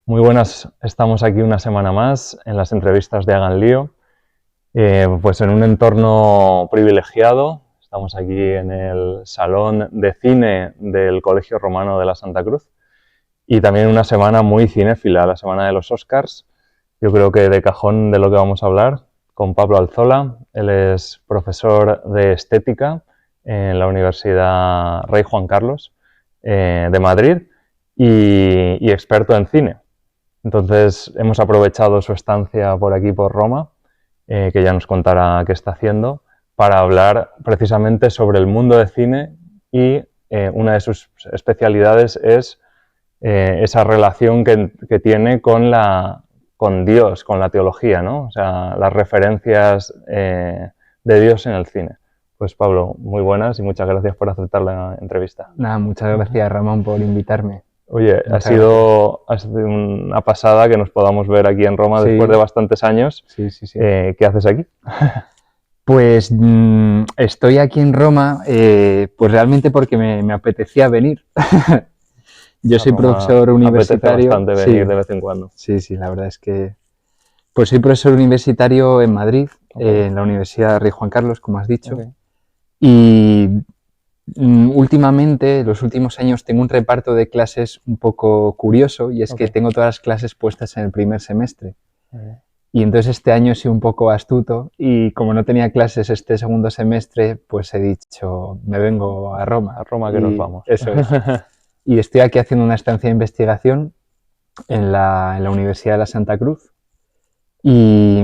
Muy buenas, estamos aquí una semana más en las entrevistas de Hagan Lío, pues en un entorno privilegiado. Estamos aquí en el Salón de Cine del Colegio Romano de la Santa Cruz y también una semana muy cinéfila, la semana de los Oscars. Yo creo que de cajón de lo que vamos a hablar con Pablo Alzola. Él es profesor de estética en la Universidad Rey Juan Carlos de Madrid y experto en cine. Entonces hemos aprovechado su estancia por aquí, por Roma, que ya nos contará qué está haciendo, para hablar precisamente sobre el mundo de cine y una de sus especialidades es esa relación que tiene con Dios, con la teología, ¿no? O sea, las referencias de Dios en el cine. Pues Pablo, muy buenas y muchas gracias por aceptar la entrevista. Nada, muchas gracias Ramón por invitarme. Oye, ha sido una pasada que nos podamos ver aquí en Roma después de bastantes años. Sí. ¿Qué haces aquí? Pues estoy aquí en Roma, pues realmente porque me apetecía venir. Yo soy profesor universitario. Apetece bastante venir de vez en cuando. Sí, la verdad es que... Pues soy profesor universitario en Madrid, en la Universidad Rey Juan Carlos, como has dicho. Y últimamente, los últimos años, tengo un reparto de clases un poco curioso y es que tengo todas las clases puestas en el primer semestre. Y entonces este año he sido un poco astuto y como no tenía clases este segundo semestre, pues he dicho, me vengo a Roma. A Roma que nos vamos. Eso es. Y estoy aquí haciendo una estancia de investigación en la Universidad de la Santa Cruz. Y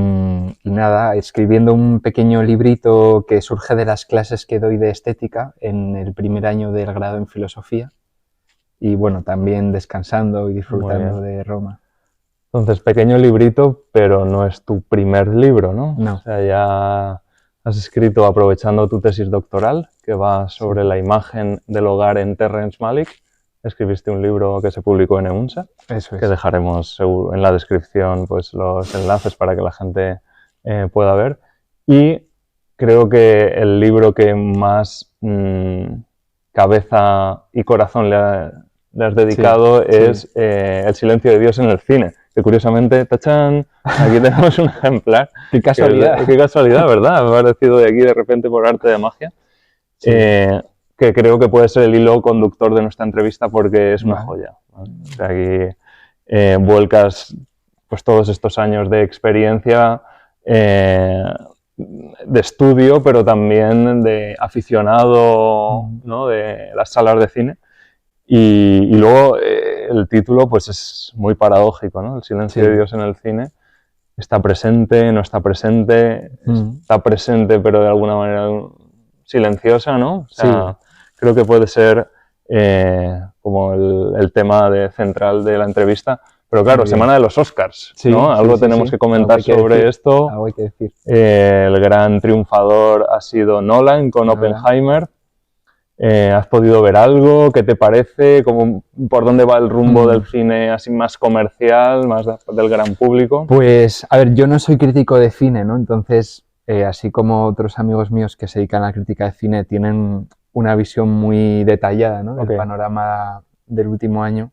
nada, escribiendo un pequeño librito que surge de las clases que doy de estética en el primer año del grado en filosofía. Y bueno, también descansando y disfrutando de Roma. Entonces, pequeño librito, pero no es tu primer libro, ¿no? No. O sea, ya has escrito aprovechando tu tesis doctoral, que va sobre la imagen del hogar en Terrence Malick. Escribiste un libro que se publicó en EUNSA, que dejaremos en la descripción pues, los enlaces para que la gente pueda ver. Y creo que el libro que más cabeza y corazón le has dedicado es El silencio de Dios en el cine, que curiosamente, ¡tachán!, aquí tenemos un ejemplar. ¡Qué casualidad! ¡Qué casualidad!, ¿verdad? Me ha aparecido de aquí de repente por arte de magia. Sí. Que creo que puede ser el hilo conductor de nuestra entrevista porque es una joya, ¿no? O sea, aquí vuelcas pues, todos estos años de experiencia, de estudio, pero también de aficionado, ¿no?, de las salas de cine. Y luego el título pues es muy paradójico, ¿no? El silencio de Dios en el cine. Está presente, no está presente, está presente pero de alguna manera silenciosa, ¿no? O sea, creo que puede ser como el tema central de la entrevista. Pero claro, semana de los Oscars, ¿no? Algo tenemos que comentar sobre esto. Algo hay que decir. El gran triunfador ha sido Nolan con Oppenheimer. ¿Has podido ver algo? ¿Qué te parece? ¿Por dónde va el rumbo del cine así más comercial, más del gran público? Pues, a ver, yo no soy crítico de cine, ¿no? Entonces, así como otros amigos míos que se dedican a la crítica de cine tienen una visión muy detallada, ¿no?, del panorama del último año.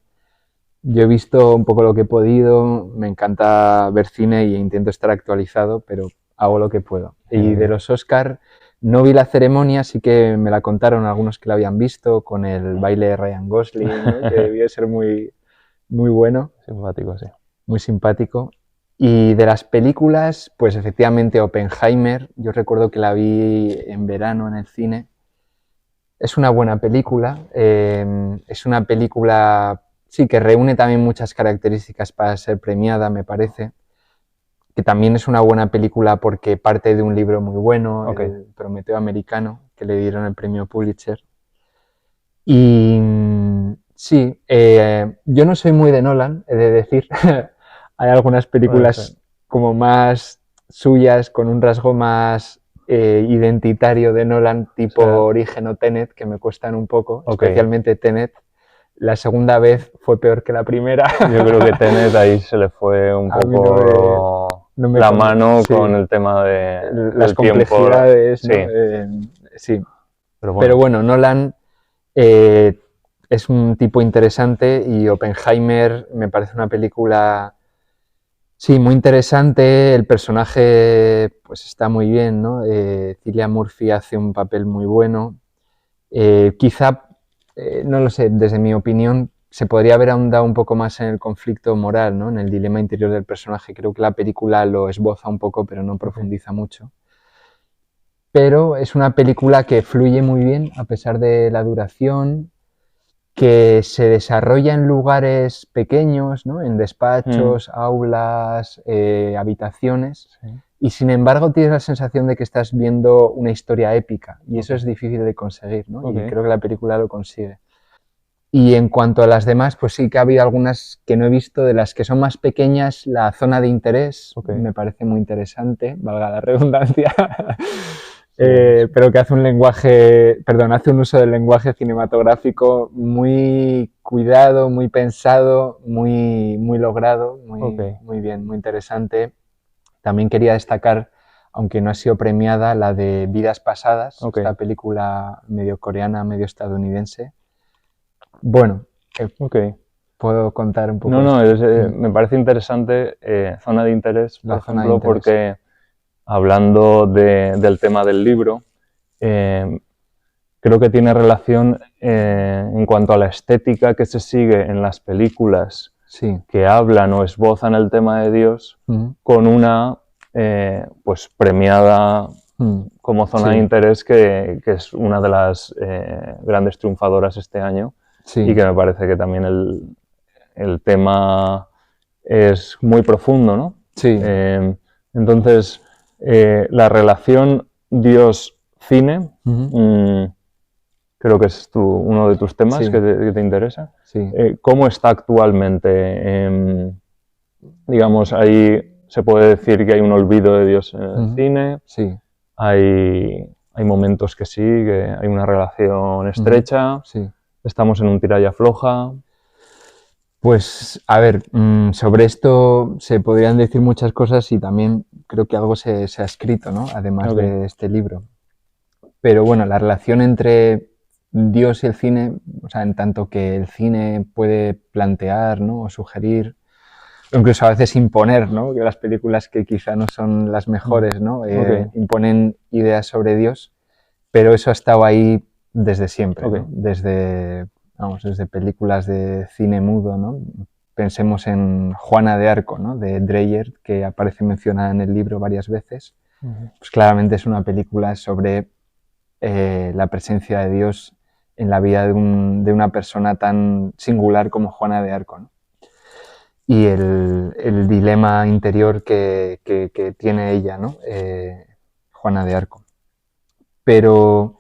Yo he visto un poco lo que he podido, me encanta ver cine y intento estar actualizado, pero hago lo que puedo. Y de los Oscar no vi la ceremonia, sí que me la contaron algunos que la habían visto, con el baile de Ryan Gosling, ¿no?, que debió ser muy, muy bueno. Simpático, sí. Muy simpático. Y de las películas, pues efectivamente Oppenheimer, yo recuerdo que la vi en verano en el cine. Es una buena película, es una película, sí, que reúne también muchas características para ser premiada, me parece. Que también es una buena película porque parte de un libro muy bueno, El Prometeo Americano, que le dieron el premio Pulitzer. Y sí, yo no soy muy de Nolan, he de decir. Hay algunas películas como más suyas, con un rasgo más identitario de Nolan, tipo Origen o Tenet, que me cuestan un poco, especialmente Tenet. La segunda vez fue peor que la primera. Yo creo que Tenet ahí se le fue un poco la mano con el tema de las complejidades, tiempo. ¿no? Sí. Pero bueno, Nolan es un tipo interesante y Oppenheimer me parece una película, sí, muy interesante. El personaje pues está muy bien, ¿no? Cillian Murphy hace un papel muy bueno. Quizá, no lo sé, desde mi opinión, se podría haber ahondado un poco más en el conflicto moral, ¿no? En el dilema interior del personaje. Creo que la película lo esboza un poco, pero no profundiza mucho. Pero es una película que fluye muy bien a pesar de la duración, que se desarrolla en lugares pequeños, ¿no? En despachos, aulas, habitaciones, Sí. y sin embargo tienes la sensación de que estás viendo una historia épica, y eso es difícil de conseguir, ¿no? Y creo que la película lo consigue. Y en cuanto a las demás, pues sí que ha habido algunas que no he visto. De las que son más pequeñas, La zona de interés me parece muy interesante, valga la redundancia. Pero que hace un lenguaje, perdón, hace un uso del lenguaje cinematográfico muy cuidado, muy pensado, muy logrado, muy bien, muy interesante. También quería destacar, aunque no ha sido premiada, la de Vidas pasadas, esta película medio coreana, medio estadounidense. Bueno, puedo contar un poco. Me parece interesante Zona de Interés, por ejemplo, porque hablando del tema del libro, creo que tiene relación en cuanto a la estética que se sigue en las películas que hablan o esbozan el tema de Dios, con una pues premiada como Zona de Interés, que es una de las grandes triunfadoras este año, y que me parece que también el tema es muy profundo, ¿no? Entonces, la relación Dios-cine, creo que es uno de tus temas que te interesa. ¿Cómo está actualmente? Digamos, ahí se puede decir que hay un olvido de Dios en el cine. Hay momentos que sí, que hay una relación estrecha. Estamos en un tira y afloja. Pues, a ver, sobre esto se podrían decir muchas cosas, y también creo que algo se ha escrito, ¿no? Además de este libro. Pero bueno, la relación entre Dios y el cine, o sea, en tanto que el cine puede plantear, ¿no? O sugerir, o incluso a veces imponer, ¿no? Que las películas que quizá no son las mejores, ¿no? Imponen ideas sobre Dios, pero eso ha estado ahí desde siempre, ¿no? Desde películas de cine mudo, ¿no? Pensemos en Juana de Arco, ¿no? De Dreyer, que aparece mencionada en el libro varias veces. Pues claramente es una película sobre la presencia de Dios en la vida de una persona tan singular como Juana de Arco, ¿no? Y el dilema interior que tiene ella, ¿no? Juana de Arco. Pero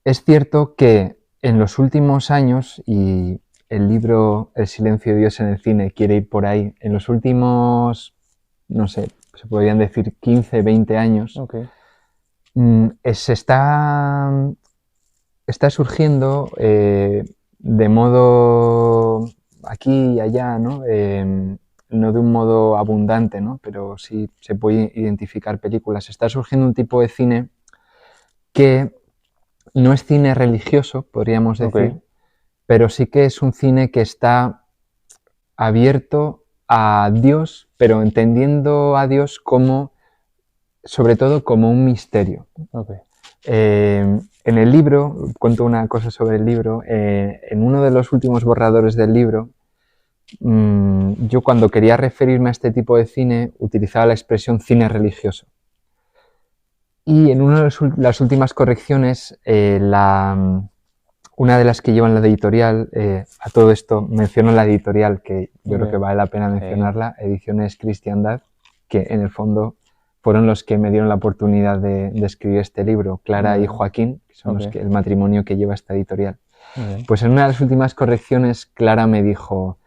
es cierto que en los últimos años, y el libro El silencio de Dios en el cine quiere ir por ahí, en los últimos, no sé, se podrían decir 15, 20 años, está surgiendo de modo aquí y allá, ¿no? No de un modo abundante, ¿no? Pero sí se puede identificar películas. Está surgiendo un tipo de cine que no es cine religioso, podríamos decir, pero sí que es un cine que está abierto a Dios, pero entendiendo a Dios como, sobre todo, como un misterio. En el libro, cuento una cosa sobre el libro, en uno de los últimos borradores del libro, yo cuando quería referirme a este tipo de cine utilizaba la expresión cine religioso. Y en una de las últimas correcciones, una de las que llevan la editorial, a todo esto menciono la editorial, que yo creo que vale la pena mencionarla, Ediciones Cristiandad, que en el fondo fueron los que me dieron la oportunidad de escribir este libro, Clara y Joaquín, que son el matrimonio que lleva esta editorial. Pues en una de las últimas correcciones, Clara me dijo: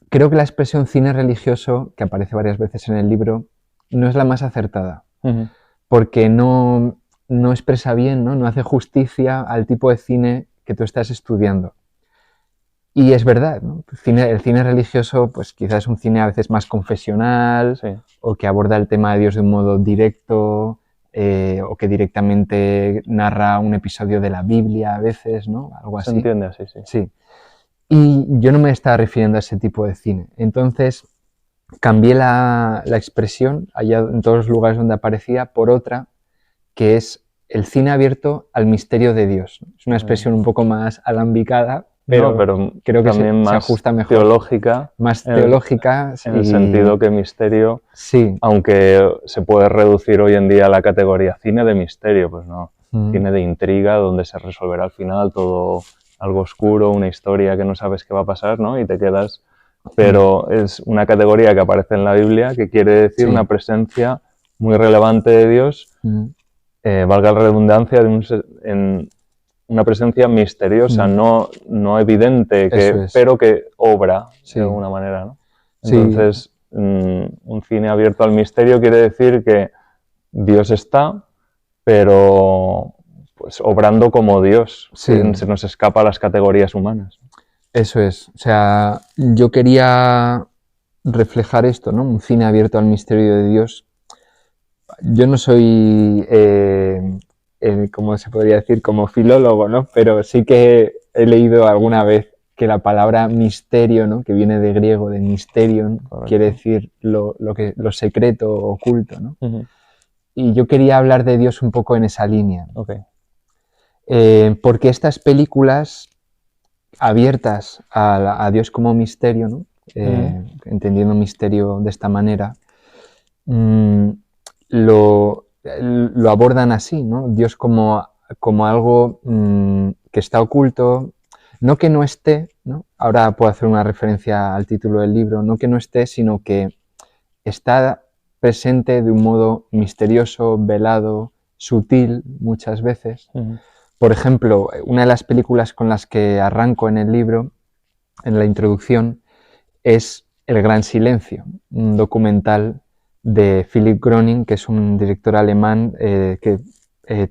creo que la expresión cine religioso, que aparece varias veces en el libro, no es la más acertada. Porque no expresa bien, no hace justicia al tipo de cine que tú estás estudiando. Y es verdad, ¿no? El cine religioso pues quizás es un cine a veces más confesional, o que aborda el tema de Dios de un modo directo, o que directamente narra un episodio de la Biblia a veces, ¿no? Algo así. Se entiende así, sí. Sí. Y yo no me estaba refiriendo a ese tipo de cine. Entonces cambié la expresión allá en todos los lugares donde aparecía por otra, que es el cine abierto al misterio de Dios. Es una expresión un poco más alambicada, pero creo que también más se ajusta mejor. Teológica. Más teológica. En el sentido que misterio, sí. Aunque se puede reducir hoy en día a la categoría cine de misterio, pues no. Cine de intriga, donde se resolverá al final todo algo oscuro, una historia que no sabes qué va a pasar, ¿no? Y te quedas... Pero es una categoría que aparece en la Biblia que quiere decir una presencia muy relevante de Dios, valga la redundancia, en una presencia misteriosa, no evidente, pero que obra de alguna manera, ¿no? Entonces, un cine abierto al misterio quiere decir que Dios está, pero pues obrando como Dios, que se nos escapa a las categorías humanas. Eso es, o sea, yo quería reflejar esto, ¿no? Un cine abierto al misterio de Dios. Yo no soy, ¿cómo se podría decir? Como filólogo, ¿no? Pero sí que he leído alguna vez que la palabra misterio, ¿no? Que viene de griego, de mysterion, quiere decir lo secreto, oculto, ¿no? Y yo quería hablar de Dios un poco en esa línea. Porque estas películas abiertas a Dios como misterio, ¿no? Entendiendo misterio de esta manera, lo abordan así, ¿no? Dios como algo que está oculto, no que no esté, ¿no? Ahora puedo hacer una referencia al título del libro, no que no esté, sino que está presente de un modo misterioso, velado, sutil muchas veces. Por ejemplo, una de las películas con las que arranco en el libro, en la introducción, es El Gran Silencio, un documental de Philipp Groening, que es un director alemán que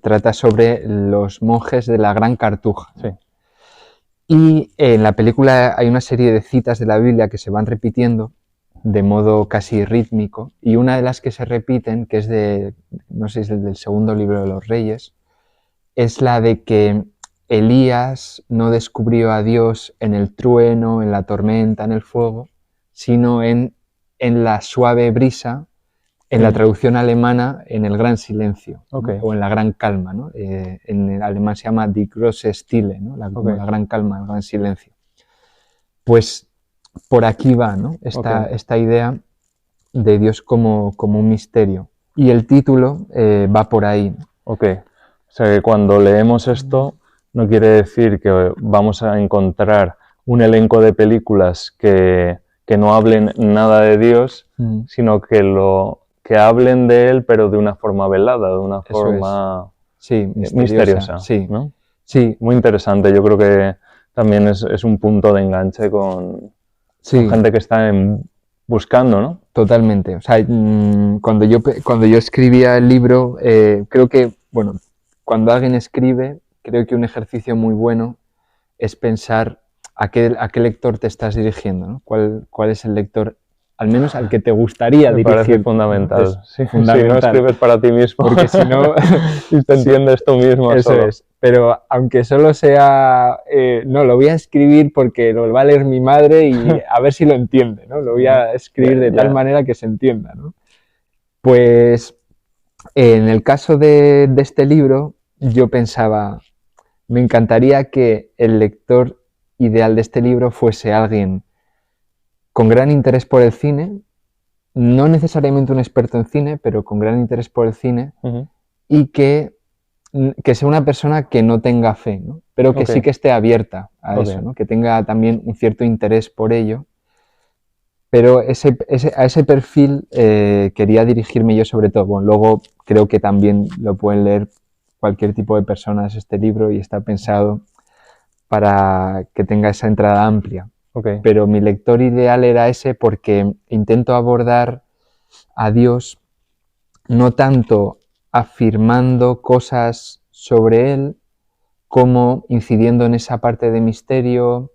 trata sobre los monjes de la Gran Cartuja. Sí. Y en la película hay una serie de citas de la Biblia que se van repitiendo de modo casi rítmico, y una de las que se repiten, que es no sé si es del segundo libro de los Reyes, es la de que Elías no descubrió a Dios en el trueno, en la tormenta, en el fuego, sino en la suave brisa, en la traducción alemana, en el gran silencio, ¿no? O en la gran calma, ¿no? En el alemán se llama Die große Stille, ¿no? La gran calma, el gran silencio. Pues por aquí va, ¿no? Esta idea de Dios como un misterio. Y el título va por ahí. O sea que cuando leemos esto no quiere decir que vamos a encontrar un elenco de películas que no hablen nada de Dios, sino que hablen de él, pero de una forma velada, de una forma misteriosa, sí. ¿no? Sí. Muy interesante. Yo creo que también es un punto de enganche con gente que está buscando, ¿no? Totalmente. O sea, cuando yo escribía el libro, creo que, bueno, cuando alguien escribe, creo que un ejercicio muy bueno es pensar a qué lector te estás dirigiendo, ¿no? ¿Cuál es el lector, al menos al que te gustaría dirigir? Me parece fundamental. Sí, fundamental. Si no escribes para ti mismo, porque si no... y te entiendes tú mismo. Eso solo. Es. Pero aunque solo sea... no, lo voy a escribir porque lo va a leer mi madre y a ver si lo entiende, ¿no? Lo voy a escribir de tal manera que se entienda, ¿no? Pues en el caso de este libro, yo pensaba, me encantaría que el lector ideal de este libro fuese alguien con gran interés por el cine, no necesariamente un experto en cine, pero con gran interés por el cine, y que sea una persona que no tenga fe, ¿no? Pero que sí que esté abierta a eso, ¿no? Que tenga también un cierto interés por ello. Pero a ese perfil quería dirigirme yo sobre todo. Bueno, luego creo que también lo pueden leer cualquier tipo de personas este libro y está pensado para que tenga esa entrada amplia. Pero mi lector ideal era ese porque intento abordar a Dios no tanto afirmando cosas sobre él como incidiendo en esa parte de misterio,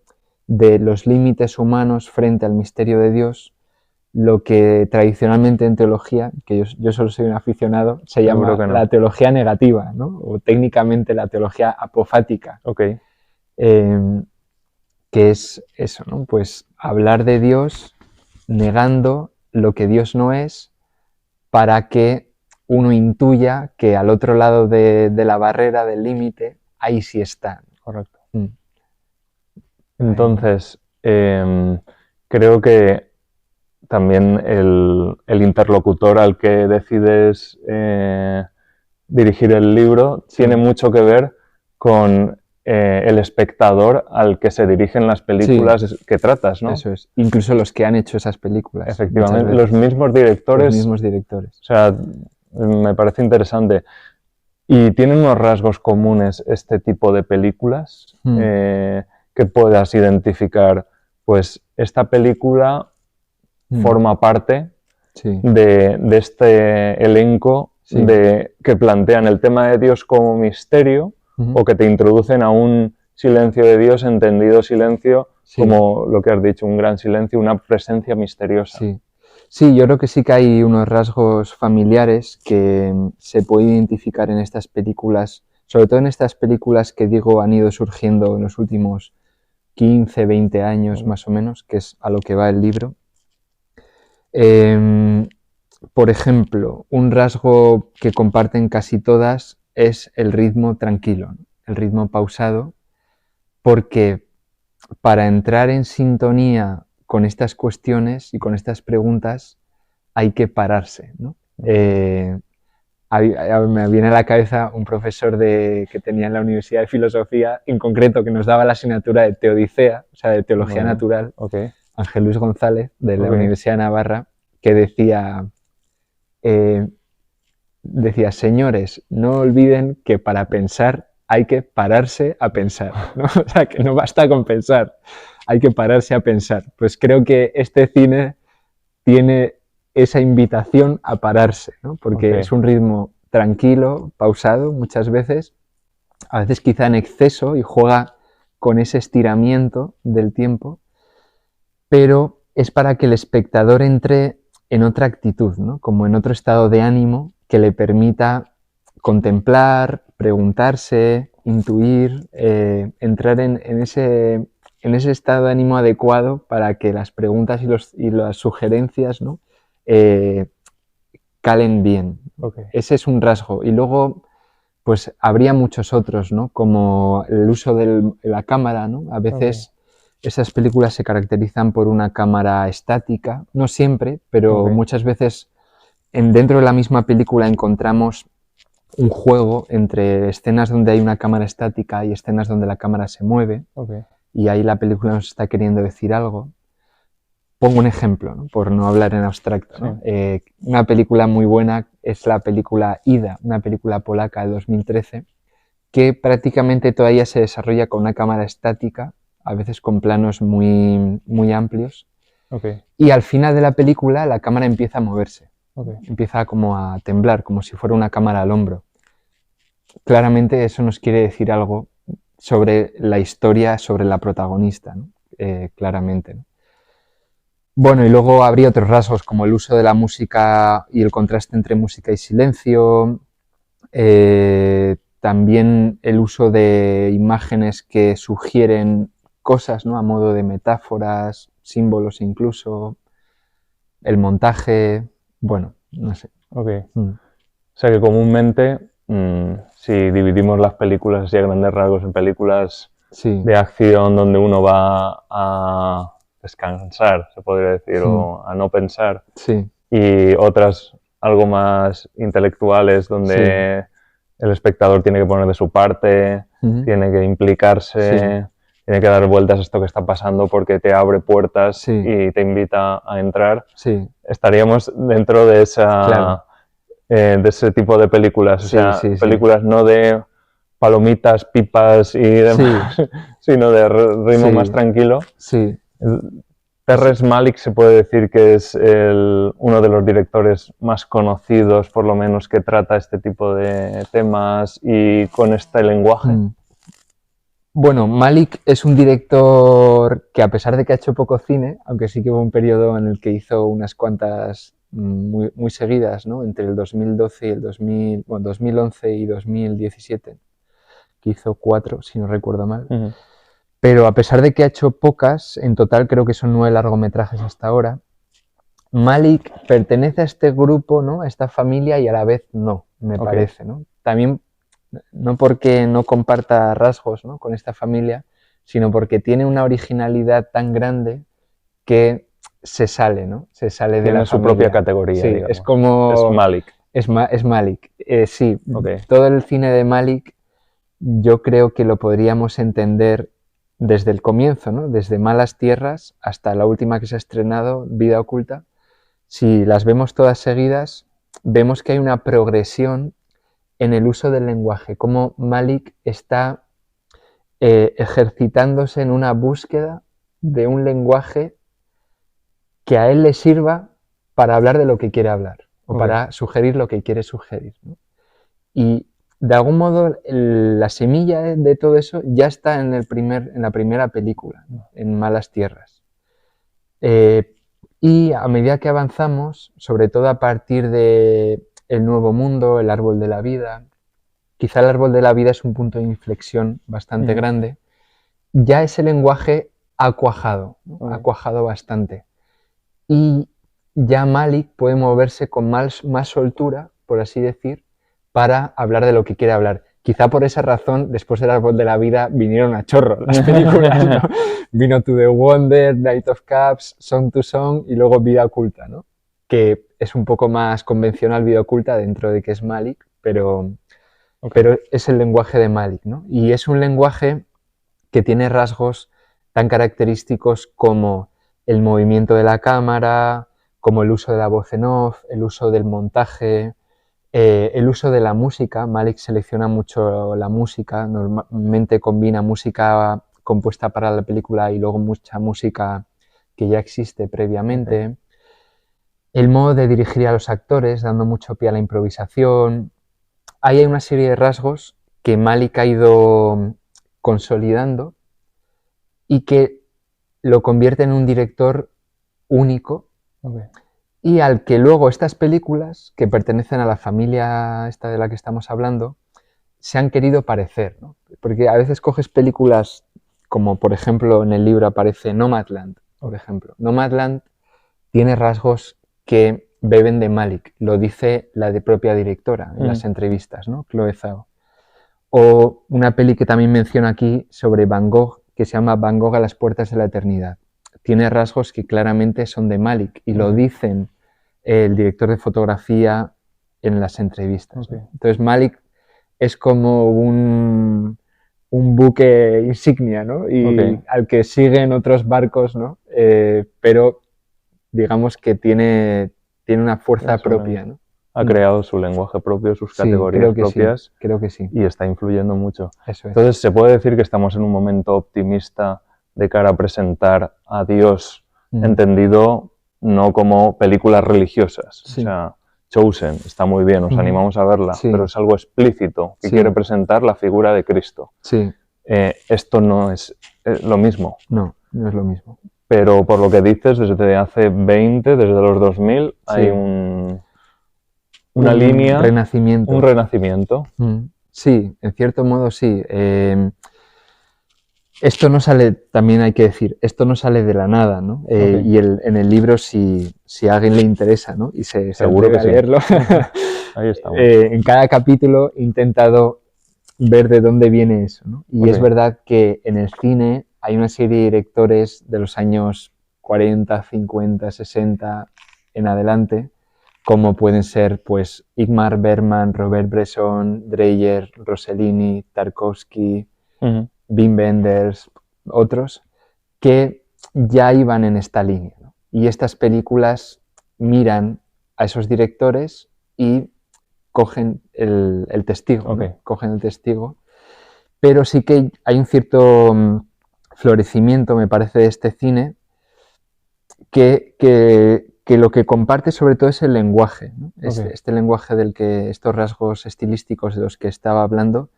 de los límites humanos frente al misterio de Dios. lo que tradicionalmente en teología, que yo solo soy un aficionado, se llama la teología negativa, ¿no? O técnicamente la teología apofática. Okay. Que es eso, ¿no? Pues hablar de Dios negando lo que Dios no es para que uno intuya que al otro lado de la barrera, del límite, ahí sí está. Correcto. Entonces, creo que también el interlocutor al que decides dirigir el libro tiene mucho que ver con el espectador al que se dirigen las películas que tratas, ¿no? Eso es. Incluso los que han hecho esas películas. Efectivamente, los mismos directores. Los mismos directores. O sea, me parece interesante. ¿Y tienen unos rasgos comunes este tipo de películas que puedas identificar? Pues esta película forma parte de este elenco que plantean el tema de Dios como misterio o que te introducen a un silencio de Dios, entendido silencio, como lo que has dicho, un gran silencio, una presencia misteriosa. Sí, yo creo que sí que hay unos rasgos familiares que se puede identificar en estas películas, sobre todo en estas películas que digo han ido surgiendo en los últimos 15, 20 años más o menos, que es a lo que va el libro. Por ejemplo, un rasgo que comparten casi todas es el ritmo tranquilo, ¿no? El ritmo pausado, porque para entrar en sintonía con estas cuestiones y con estas preguntas hay que pararse, ¿no? Me viene a la cabeza un profesor que tenía en la Universidad de Filosofía, en concreto, que nos daba la asignatura de Teodicea, o sea, de Teología Natural, Ángel Luis González, de la Universidad de Navarra, que decía, señores, no olviden que para pensar hay que pararse a pensar, ¿no? O sea, que no basta con pensar, hay que pararse a pensar. Pues creo que este cine tiene esa invitación a pararse, ¿no? Porque es un ritmo tranquilo, pausado muchas veces, a veces quizá en exceso y juega con ese estiramiento del tiempo, pero es para que el espectador entre en otra actitud, ¿no? Como en otro estado de ánimo que le permita contemplar, preguntarse, intuir, entrar en ese estado de ánimo adecuado para que las preguntas y las sugerencias, ¿no? Calen bien. Ese es un rasgo. Y luego, pues habría muchos otros, ¿no? Como el uso de la cámara, ¿no? A veces esas películas se caracterizan por una cámara estática, no siempre, pero muchas veces dentro de la misma película encontramos un juego entre escenas donde hay una cámara estática y escenas donde la cámara se mueve, y ahí la película nos está queriendo decir algo. Pongo un ejemplo, ¿no? Por no hablar en abstracto, ¿no? Una película muy buena es la película Ida, una película polaca de 2013, que prácticamente todavía se desarrolla con una cámara estática, a veces con planos muy, muy amplios, y al final de la película la cámara empieza a moverse, empieza como a temblar, como si fuera una cámara al hombro. Claramente eso nos quiere decir algo sobre la historia, sobre la protagonista, ¿no? Claramente, ¿no? Bueno, y luego habría otros rasgos como el uso de la música y el contraste entre música y silencio, también el uso de imágenes que sugieren cosas, ¿no? A modo de metáforas, símbolos incluso, el montaje, bueno, no sé. O sea que comúnmente, si dividimos las películas así a grandes rasgos en películas de acción donde uno va a descansar, se podría decir, o a no pensar, y otras algo más intelectuales donde el espectador tiene que poner de su parte, tiene que implicarse, tiene que dar vueltas a esto que está pasando porque te abre puertas y te invita a entrar. Estaríamos dentro de esa de ese tipo de películas, o sea, películas no de palomitas, pipas y demás, sino de ritmo más tranquilo. Terrence Malick se puede decir que es uno de los directores más conocidos, por lo menos, que trata este tipo de temas y con este lenguaje. Bueno, Malick es un director que a pesar de que ha hecho poco cine, aunque sí que hubo un periodo en el que hizo unas cuantas muy seguidas, ¿no? Entre el 2012 y el 2011 y 2017, que hizo 4, si no recuerdo mal. Pero a pesar de que ha hecho pocas, en total creo que son 9 largometrajes hasta ahora, Malick pertenece a este grupo, ¿no? A esta familia y a la vez no, me parece, ¿no? También no porque no comparta rasgos, ¿no? Con esta familia, sino porque tiene una originalidad tan grande que se sale, ¿no? Se sale de la su propia categoría, sí, digamos. Es como... Es Malick. Es Malick, sí. Todo el cine de Malick yo creo que lo podríamos entender desde el comienzo, ¿no? Desde Malas Tierras hasta la última que se ha estrenado, Vida Oculta. Si las vemos todas seguidas, vemos que hay una progresión en el uso del lenguaje, como Malick está ejercitándose en una búsqueda de un lenguaje que a él le sirva para hablar de lo que quiere hablar o para sugerir lo que quiere sugerir, ¿no? Y de algún modo la semilla de todo eso ya está en la primera película, ¿no? En Malas Tierras. Y a medida que avanzamos, sobre todo a partir de El Nuevo Mundo, El Árbol de la Vida, quizá El Árbol de la Vida es un punto de inflexión bastante grande, ya ese lenguaje ha cuajado, ¿no? Ha cuajado bastante. Y ya Malick puede moverse con más soltura, por así decir, para hablar de lo que quiere hablar. Quizá por esa razón, después del Árbol de la Vida, vinieron a chorro las películas, ¿no? Vino To The Wonder, Night of Cups, Song to Song y luego Vida Oculta, ¿no? Que es un poco más convencional Vida Oculta dentro de que es Malick, pero es el lenguaje de Malick, ¿no? Y es un lenguaje que tiene rasgos tan característicos como el movimiento de la cámara, como el uso de la voz en off, el uso del montaje, el uso de la música. Malick selecciona mucho la música, normalmente combina música compuesta para la película y luego mucha música que ya existe previamente. El modo de dirigir a los actores, dando mucho pie a la improvisación. Ahí hay una serie de rasgos que Malick ha ido consolidando y que lo convierte en un director único y al que luego estas películas, que pertenecen a la familia esta de la que estamos hablando, se han querido parecer, ¿no? Porque a veces coges películas como, por ejemplo, en el libro aparece Nomadland, por ejemplo. Nomadland tiene rasgos que beben de Malick, lo dice la propia directora en las entrevistas, ¿no? Chloe Zhao. O una peli que también menciono aquí sobre Van Gogh, que se llama Van Gogh a las puertas de la eternidad. Tiene rasgos que claramente son de Malick y lo dicen el director de fotografía en las entrevistas. Entonces Malick es como un buque insignia, ¿no? Y al que siguen otros barcos, ¿no? Pero digamos que tiene una fuerza propia, ¿no? Ha creado su lenguaje propio, sus categorías propias. Creo que sí. Y está influyendo mucho. Eso es. Entonces, ¿se puede decir que estamos en un momento optimista de cara a presentar a Dios entendido no como películas religiosas? O sea, Chosen está muy bien, os animamos a verla, pero es algo explícito que quiere presentar la figura de Cristo. Esto no es lo mismo. No, no es lo mismo. Pero por lo que dices, desde hace 20, desde los 2000, hay una línea... Renacimiento. Un renacimiento. Sí, en cierto modo sí. Esto no sale, también hay que decir, esto no sale de la nada, ¿no? Y en el libro, si a alguien le interesa, ¿no? Y seguro que sí. Leerlo, ahí estamos. En cada capítulo he intentado ver de dónde viene eso, ¿no? Y es verdad que en el cine hay una serie de directores de los años 40, 50, 60 en adelante, como pueden ser pues Ingmar Bergman, Robert Bresson, Dreyer, Rossellini, Tarkovsky, Wim Wenders, otros, que ya iban en esta línea, ¿no? Y estas películas miran a esos directores y cogen el testigo, ¿no? Cogen el testigo, pero sí que hay un cierto florecimiento, me parece, de este cine que lo que comparte sobre todo es el lenguaje, ¿no? Este lenguaje estos rasgos estilísticos de los que estaba hablando,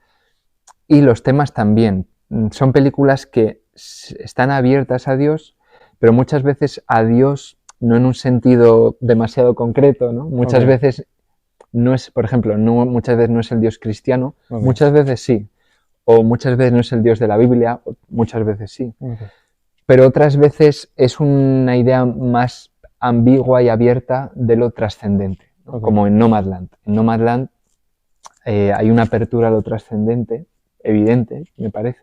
y los temas también, son películas que están abiertas a Dios, pero muchas veces a Dios no en un sentido demasiado concreto, ¿no? Muchas veces no es, por ejemplo, muchas veces no es el Dios cristiano, muchas veces sí, o muchas veces no es el Dios de la Biblia, muchas veces sí. Pero otras veces es una idea más ambigua y abierta de lo trascendente, ¿no? Como en Nomadland. En Nomadland hay una apertura a lo trascendente, evidente, me parece,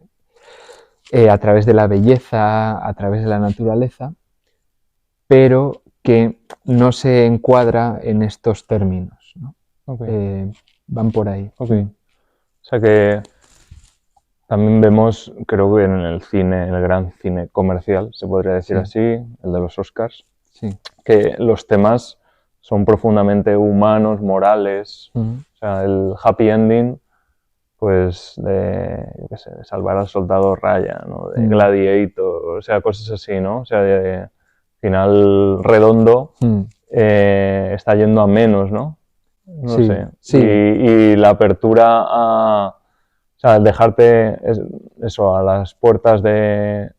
a través de la belleza, a través de la naturaleza, pero que no se encuadra en estos términos, ¿no? Van por ahí. O sea que también vemos, creo que en el cine, en el gran cine comercial, se podría decir así, el de los Oscars, que los temas son profundamente humanos, morales. O sea, el happy ending, pues de, yo qué sé, de Salvar al Soldado Ryan, ¿no? De Gladiator, o sea, cosas así, ¿no? O sea, de final redondo, está yendo a menos, ¿no? No sé. Y la apertura a... O sea, dejarte eso a las puertas de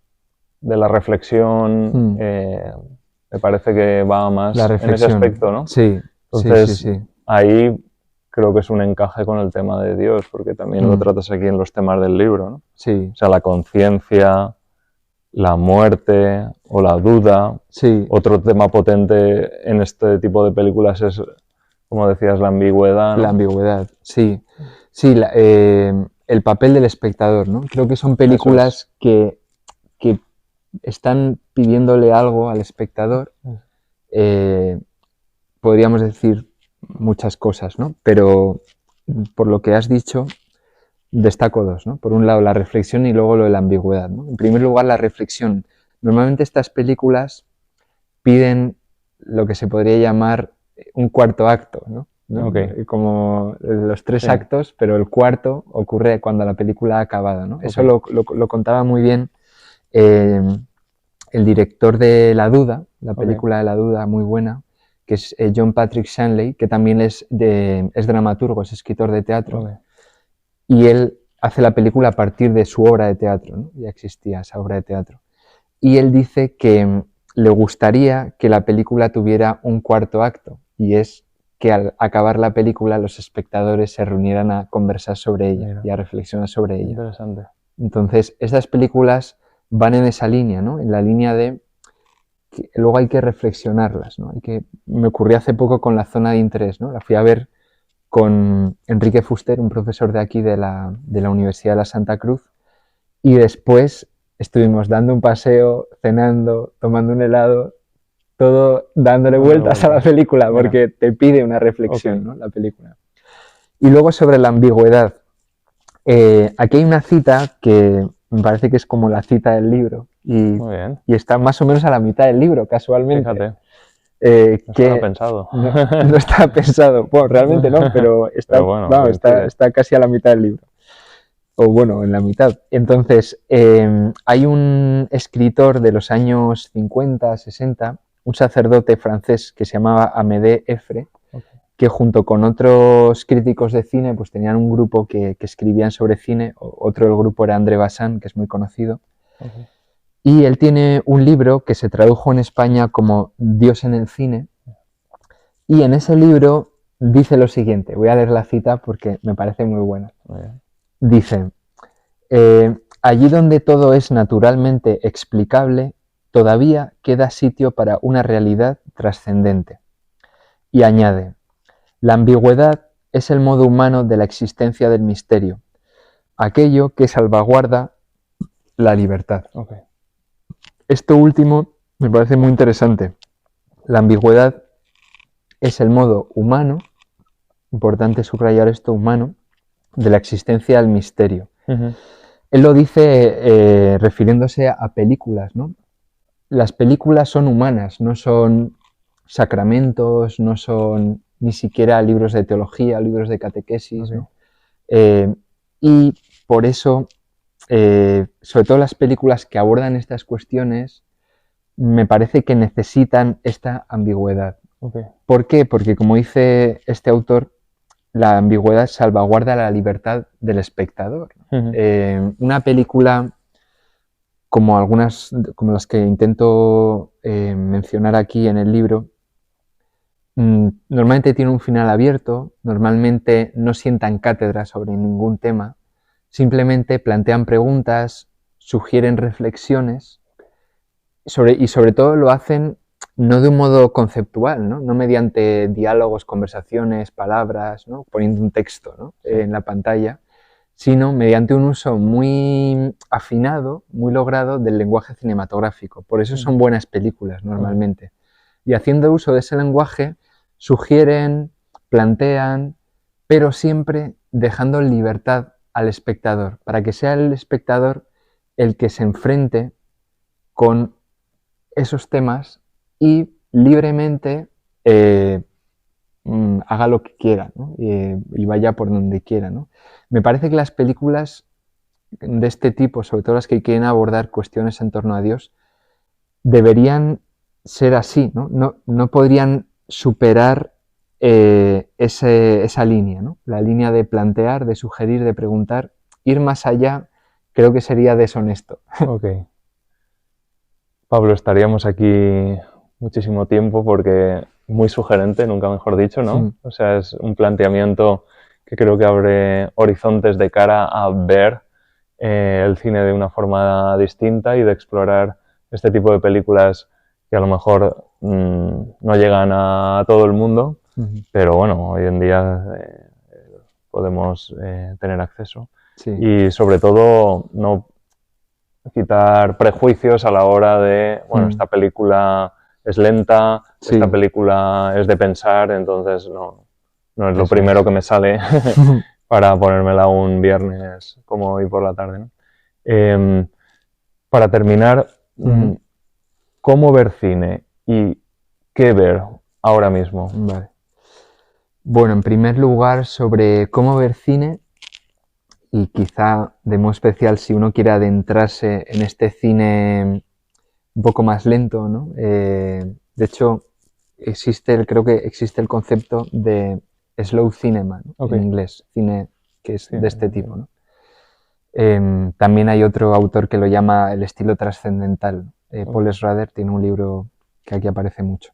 la reflexión, me parece que va más en ese aspecto, ¿no? Sí. Entonces, ahí creo que es un encaje con el tema de Dios, porque también lo tratas aquí en los temas del libro, ¿no? Sí. O sea, la conciencia, la muerte o la duda. Sí. Otro tema potente en este tipo de películas es, como decías, la ambigüedad, ¿no? La ambigüedad, sí. Sí, el papel del espectador, ¿no? Creo que son películas que están pidiéndole algo al espectador. Podríamos decir muchas cosas, ¿no? Pero por lo que has dicho, destaco dos, ¿no? Por un lado la reflexión y luego lo de la ambigüedad, ¿no? En primer lugar, la reflexión. Normalmente estas películas piden lo que se podría llamar un cuarto acto, ¿no? Como los tres actos, pero el cuarto ocurre cuando la película ha acabado, ¿no? Eso lo contaba muy bien el director de La Duda, la película de La Duda, muy buena, que es John Patrick Shanley, que también es dramaturgo, es escritor de teatro, y él hace la película a partir de su obra de teatro, ¿no? Ya existía esa obra de teatro. Y él dice que le gustaría que la película tuviera un cuarto acto, y es que al acabar la película los espectadores se reunieran a conversar sobre ella y a reflexionar sobre ella. Interesante. Entonces, estas películas van en esa línea, ¿no? En la línea de que luego hay que reflexionarlas, ¿no? Me ocurrió hace poco con La Zona de Interés, ¿no? La fui a ver con Enrique Fuster, un profesor de aquí de la Universidad de la Santa Cruz, y después estuvimos dando un paseo, cenando, tomando un helado, todo dándole vueltas a la película, porque te pide una reflexión, ¿no? La película. Y luego sobre la ambigüedad. Aquí hay una cita que me parece que es como la cita del libro, y está más o menos a la mitad del libro, casualmente. Fíjate. No estaba pensado. No estaba pensado. Bueno, realmente no, pero está casi a la mitad del libro. O bueno, en la mitad. Entonces, hay un escritor de los años 50, 60, un sacerdote francés que se llamaba Amédée Effre, que junto con otros críticos de cine pues tenían un grupo que escribían sobre cine. Otro del grupo era André Bazin, que es muy conocido. Y él tiene un libro que se tradujo en España como Dios en el cine. Y en ese libro dice lo siguiente. Voy a leer la cita porque me parece muy buena. Dice, allí donde todo es naturalmente explicable, todavía queda sitio para una realidad trascendente. Y añade, la ambigüedad es el modo humano de la existencia del misterio, aquello que salvaguarda la libertad. Esto último me parece muy interesante. La ambigüedad es el modo humano, importante subrayar esto, humano, de la existencia del misterio. Él lo dice refiriéndose a películas, ¿no? Las películas son humanas, no son sacramentos, no son ni siquiera libros de teología, libros de catequesis, ¿no? Y por eso, sobre todo las películas que abordan estas cuestiones, me parece que necesitan esta ambigüedad. ¿Por qué? Porque como dice este autor, la ambigüedad salvaguarda la libertad del espectador. Una película como las que intento mencionar aquí en el libro, normalmente tiene un final abierto, normalmente no sientan cátedra sobre ningún tema, simplemente plantean preguntas, sugieren reflexiones y sobre todo lo hacen no de un modo conceptual, no mediante diálogos, conversaciones, palabras, ¿no? Poniendo un texto, ¿no? En la pantalla, sino mediante un uso muy afinado, muy logrado del lenguaje cinematográfico. Por eso son buenas películas normalmente. Y haciendo uso de ese lenguaje, sugieren, plantean, pero siempre dejando en libertad al espectador, para que sea el espectador el que se enfrente con esos temas y libremente haga lo que quiera, ¿no? Y vaya por donde quiera, ¿no? Me parece que las películas de este tipo, sobre todo las que quieren abordar cuestiones en torno a Dios, deberían ser así, ¿no? No podrían superar esa línea, ¿no? La línea de plantear, de sugerir, de preguntar. Ir más allá creo que sería deshonesto. Ok. Pablo, estaríamos aquí muchísimo tiempo porque muy sugerente, nunca mejor dicho, ¿no? O sea, es un planteamiento que creo que abre horizontes de cara a ver el cine de una forma distinta y de explorar este tipo de películas que a lo mejor no llegan a todo el mundo, pero bueno, hoy en día podemos tener acceso. Sí. Y sobre todo no quitar prejuicios a la hora de, bueno, esta película es lenta, esta película es de pensar, entonces no es lo primero que me sale para ponérmela un viernes como hoy por la tarde, ¿no? Para terminar, ¿cómo ver cine y qué ver ahora mismo? Vale. Bueno, en primer lugar, sobre cómo ver cine, y quizá de modo especial si uno quiere adentrarse en este cine un poco más lento, ¿no? De hecho, creo que existe el concepto de slow cinema, ¿no? En inglés, cine que es de este tipo, ¿no? También hay otro autor que lo llama el estilo trascendental. Paul Schrader tiene un libro que aquí aparece mucho.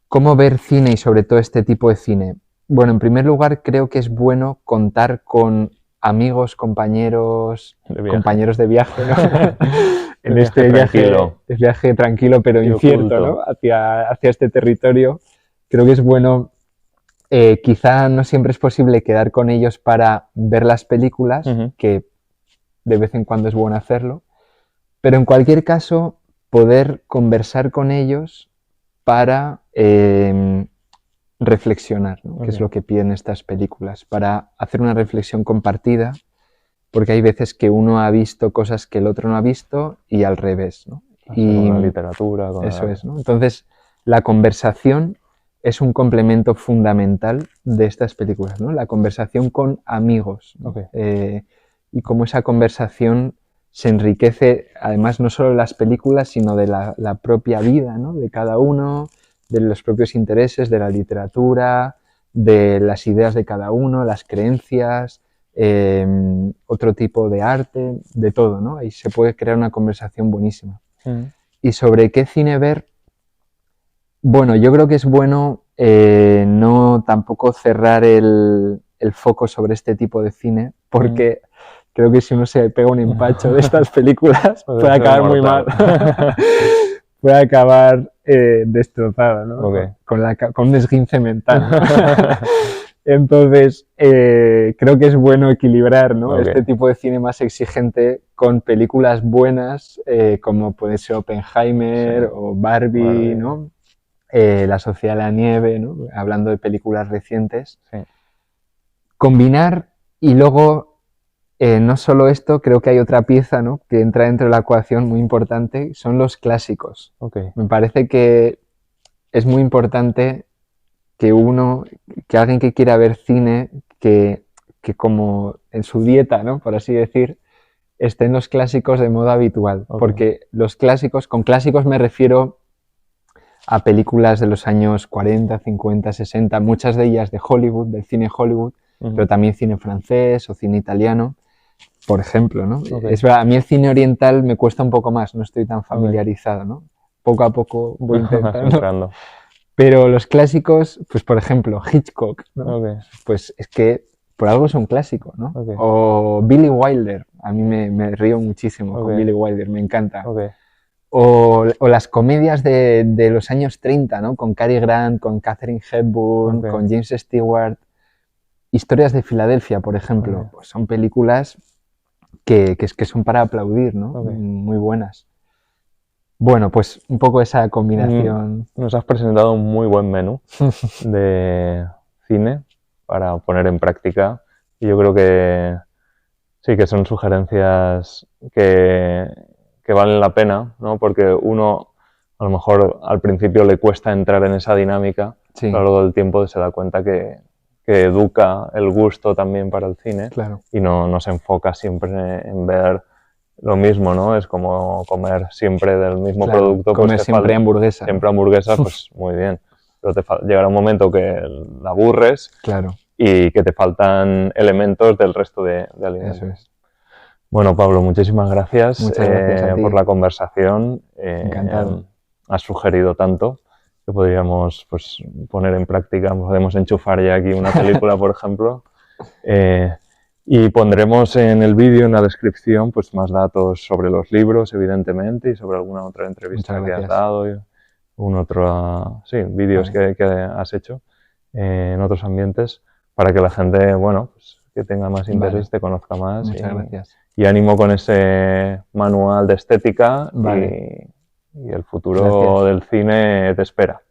¿Cómo ver cine y sobre todo este tipo de cine? Bueno, en primer lugar creo que es bueno contar con amigos, compañeros de viaje, ¿no? En este viaje tranquilo pero incierto, ¿no? hacia este territorio. Creo que es bueno, quizá no siempre es posible quedar con ellos para ver las películas, que de vez en cuando es bueno hacerlo, pero en cualquier caso poder conversar con ellos para reflexionar, ¿no? Que es lo que piden estas películas, para hacer una reflexión compartida, porque hay veces que uno ha visto cosas que el otro no ha visto y al revés, ¿no? Y con la literatura. Eso es, ¿no? Entonces, la conversación es un complemento fundamental de estas películas, ¿no? La conversación con amigos, ¿no? Y cómo esa conversación se enriquece, además, no solo de las películas, sino de la propia vida, ¿no? De cada uno, de los propios intereses, de la literatura, de las ideas de cada uno, las creencias, otro tipo de arte, de todo, ¿no? Ahí se puede crear una conversación buenísima. Y sobre qué cine ver, bueno, yo creo que es bueno no tampoco cerrar el foco sobre este tipo de cine, porque creo que si uno se pega un empacho de estas películas puede acabar muy mal. Puede acabar destrozado, ¿no? Con un esguince mental. Entonces, creo que es bueno equilibrar, ¿no? Este tipo de cine más exigente con películas buenas, como puede ser Oppenheimer o Barbie, ¿no? La Sociedad de la Nieve, ¿no? Hablando de películas recientes. Combinar y luego, no solo esto, creo que hay otra pieza, ¿no? Que entra dentro de la ecuación muy importante, son los clásicos. Me parece que es muy importante que alguien que quiera ver cine, que como en su dieta, ¿no? Por así decir, estén los clásicos de modo habitual. Porque los clásicos, con clásicos me refiero a películas de los años 40, 50, 60, muchas de ellas de Hollywood, del cine Hollywood, pero también cine francés o cine italiano, por ejemplo, ¿no? Okay. Es verdad, a mí el cine oriental me cuesta un poco más, no estoy tan familiarizado, ¿no? Poco a poco voy intentando. Pero los clásicos, pues por ejemplo, Hitchcock, ¿no? Okay. Pues es que por algo es un clásico, ¿no? Okay. O Billy Wilder, a mí me río muchísimo con Billy Wilder, me encanta. Okay. O las comedias de los años 30, ¿no? Con Cary Grant, con Katharine Hepburn, con James Stewart. Historias de Filadelfia, por ejemplo, pues son películas que son para aplaudir, ¿no? Muy buenas. Bueno, pues un poco esa combinación. Nos has presentado un muy buen menú de cine para poner en práctica y yo creo que sí, que son sugerencias que valen la pena, ¿no? Porque uno a lo mejor al principio le cuesta entrar en esa dinámica, pero a lo largo del tiempo se da cuenta que educa el gusto también para el cine y no se enfoca siempre en ver lo mismo, ¿no? Es como comer siempre del mismo producto. Comer pues siempre hamburguesa. Siempre hamburguesa, pues muy bien. Pero llegará un momento que la aburres y que te faltan elementos del resto de alimentos. Eso es. Bueno, Pablo, muchísimas gracias, a ti. por la conversación. Encantado. Has sugerido tanto que podríamos pues, poner en práctica. Podemos enchufar ya aquí una película, por ejemplo. Y pondremos en el vídeo, en la descripción, pues más datos sobre los libros, evidentemente, y sobre alguna otra entrevista que has dado, y vídeos que has hecho en otros ambientes, para que la gente, bueno, pues, que tenga más interés, te conozca más. Muchas gracias. Y ánimo con ese manual de estética y el futuro del cine te espera.